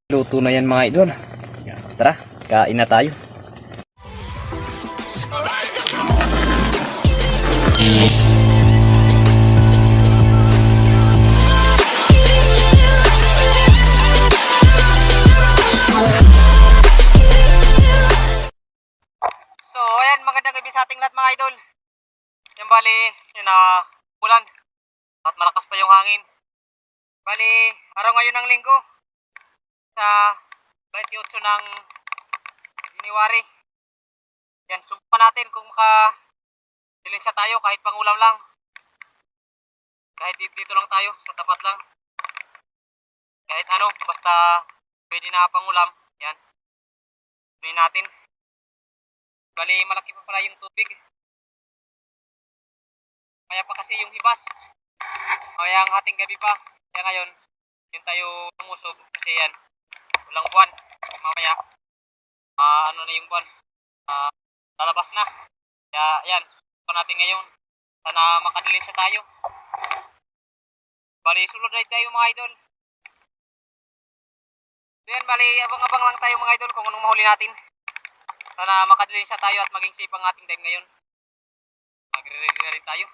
Luto na yan mga idol. Tara, kain na tayo. So, ayan, magandang gabi sa ating lahat mga idol. Yan bali, yun na ulan at malakas pa yung hangin. Bali, araw ngayon ng linggo sa 28 ng January. Yan, subukan natin kung makadilinsya tayo kahit pangulam lang. Kahit dito lang tayo, sa tapat lang. Kahit ano, basta pwede na pangulam. Yan, tuloy natin. Bali, malaki pa pala yung tubig. Kaya pa kasi yung hibas. Kaya ang hating gabi pa. Kaya ngayon, yun tayo tumusob. Kasi yan, walang buwan. Mamaya, ano na yung buwan. Lalabas na. Kaya yan, ito natin ngayon. Sana makadilinsya tayo. Bali, sulod ride tayo mga idol. So yan, bali, abang-abang lang tayo mga idol kung anong mahuli natin. Sana makadilinsya tayo at maging safe ang ating time ngayon. Magre-ready na rin tayo.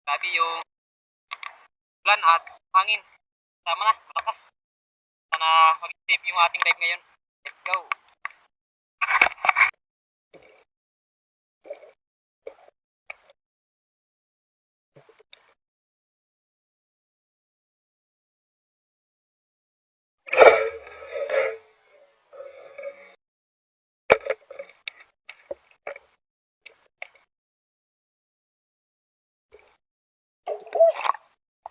Grabe yung ulan at hangin. Sama na, malakas. Sana maging safe yung ating live ngayon. Let's go!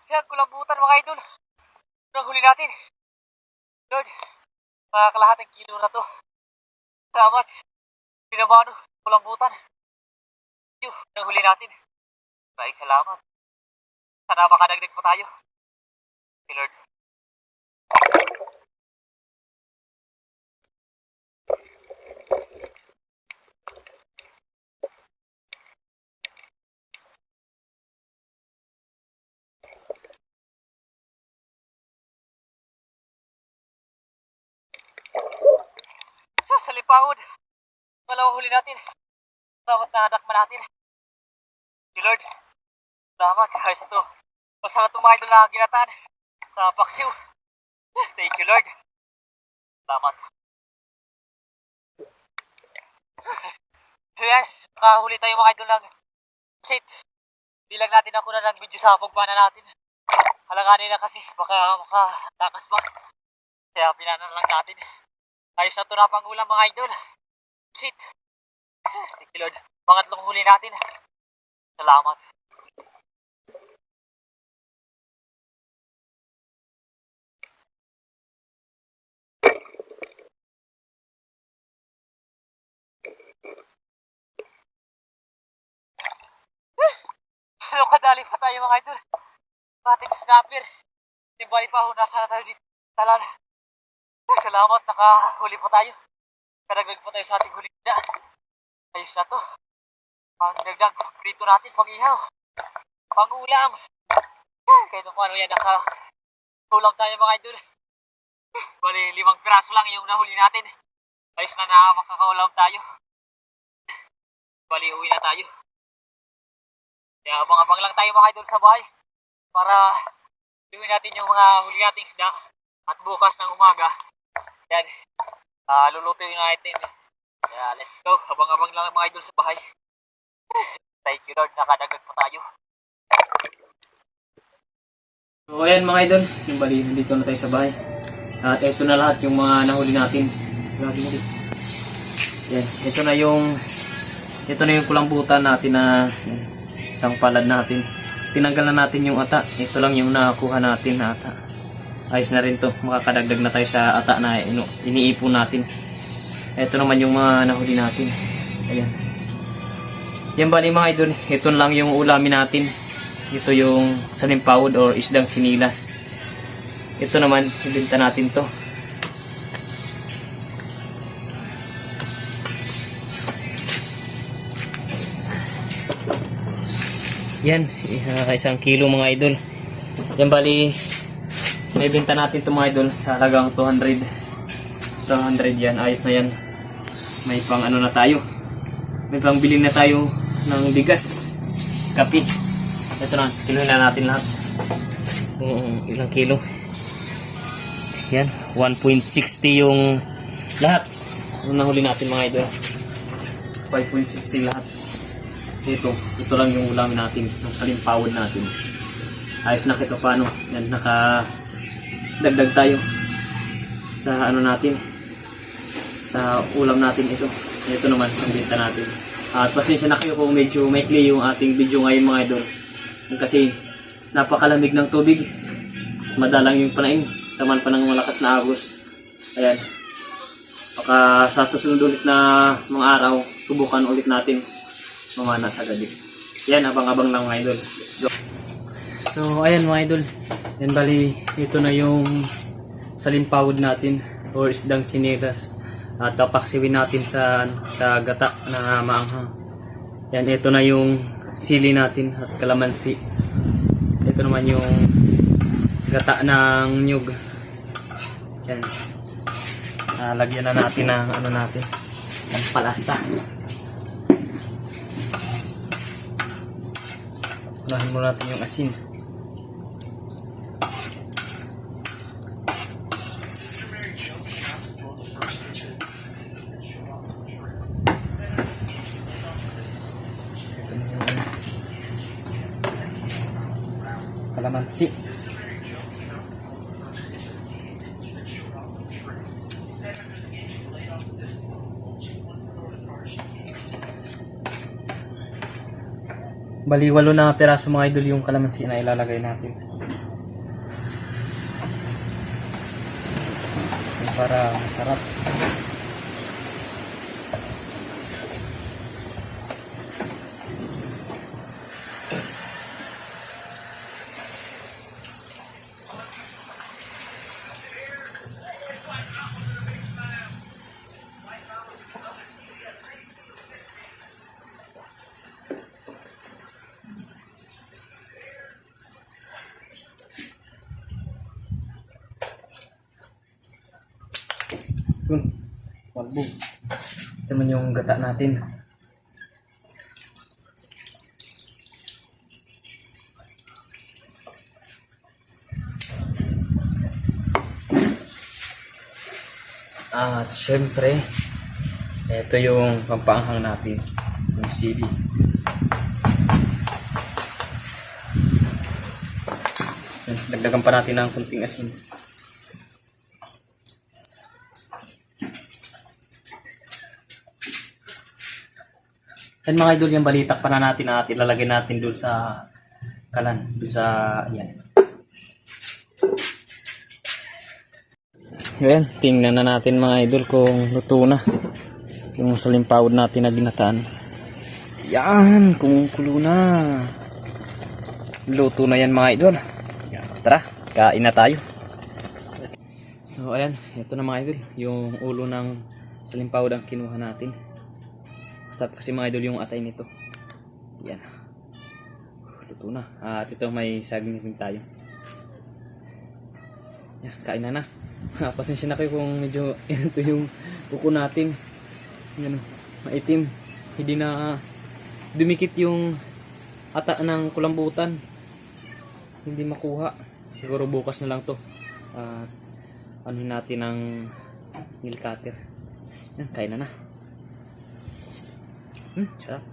Yan, kulambutan mga idol. Ito ang huli natin. Lord, kalahating kilo na to. Salamat. Pinamano, kulambutan. Yun, ang huli natin. Maraming salamat. Sana makadagdag pa tayo. Si Lord. Sa lipahod. Malawang huli natin. Salamat na anak natin. Si Lord. Salamat. Ayos na to. Masarap itong mga idol na ginataan. Sa paksiw. Thank you Lord. Salamat. So yan. Nakahuli tayo mga idol ng pusit. Di lang natin ako na nag-video sa pagpana natin. Halanganin na kasi. Baka makatakas pa. Kaya pinanan lang natin. Ayos na ito na pangulam mga idol. Shit. Thank you Lord. Pangatlong huli natin. Salamat. Kadali pa tayo mga idol. Ating snapper. Timbali pa ho. Nasa na tayo dito. Talan. Salamat, nakahuli po tayo. Karagdag po tayo sa ating huli na. Ayos na to. Pangdagdag, prito natin, pang-ihaw. Pang-ulam. Kahit paano yan, nakaulam tayo mga idol. Bali, 5 piraso lang yung nahuli natin. Ayos na makakaulam tayo. Bali, uwi na tayo. Kaya abang-abang lang tayo mga idol sa bahay. Para iuwi natin yung mga huli nating isda. At bukas ng umaga, yan, lulutuin natin. Kaya let's go. Abang-abang lang mga idol sa bahay. Thank you Lord, nakadagdag pa tayo. So ayan mga idol, yung bali, dito na tayo sa bahay. At ito na lahat yung mga nahuli natin. Yan, ito na yung kulambutan natin na isang palad natin. Tinanggal na natin yung ata. Ito lang yung nakuha natin na ata. Ayos na rin to, makakadagdag na tayo sa ata na iniipon natin. Ito naman yung mga nahuli natin. Ayan. Yan bali mga idol, ito lang yung ulamin natin. Ito yung salimpawod or isdang sinilas. Ito naman, ibenta natin to. Yan, 1 kilo mga idol. Yan bali may benta natin ito mga idol sa halagang 200 yan, ayos na yan. May pang ano na tayo, may pang bilhin na tayo ng bigas, kape. Ito na, kiluhin na natin lahat kung ilang kilo. Yan, 1.60 yung lahat. Ano nahuli natin mga idol, 5.60 lahat. Ito lang yung ulamin natin, yung salimpawod natin. Ayos na kito paano. Yan, nakadagdag tayo sa ano natin, sa ulam natin ito. Ito naman ang benta natin. At pasensya na kayo kung medyo maikli yung ating video ngayon mga idol. Kasi napakalamig ng tubig. Madalang yung panaing. Saman pa ng malakas na agos. Ayan. Baka sa susunod ulit na mga araw, subukan ulit natin mamana sa gabi. Yan, abang-abang lang mga idol. Let's go. So, ayan mga idol. Yan bali, ito na yung salimpawod natin or isdang chinelas. At papaksiwin natin sa gata na maanghang. Yan, ito na yung sili natin at kalamansi. Ito naman yung gata ng nyug. Yan. Lagyan na natin ng ano natin, ng palasa. Unahin muna natin yung asin. Kalamansi. Bali, 8 na peraso mga idol yung kalamansi na ilalagay natin. Para masarap. Yun, walbo. Ito naman yung gata natin. At syempre, ito yung pampaanghang natin, yung sili. Dagdagan pa natin ng kunting asin. Yan mga idol, yung balitak pa na natin at ilalagay natin dun sa kalan, dun sa yan. Yan, tingnan na natin mga idol kung luto na yung salimpawod natin na ginataan. Yan, kumukulo na. Luto na yan mga idol. Yan, tara, kain na tayo. So ayan, ito na mga idol, yung ulo ng salimpawod ang kinuha natin. Masarap kasi mga idol yung atay nito. Yan. Luto na. At ito may saging rin tayo. Yan, kain na na. Pasensya na kayo kung medyo ito yung kuko natin. Yan, maitim. Hindi na dumikit yung ata ng kulambutan. Hindi makuha. Siguro bukas na lang to. Ano natin ng nail cutter. Yan, kain na na. Sarap.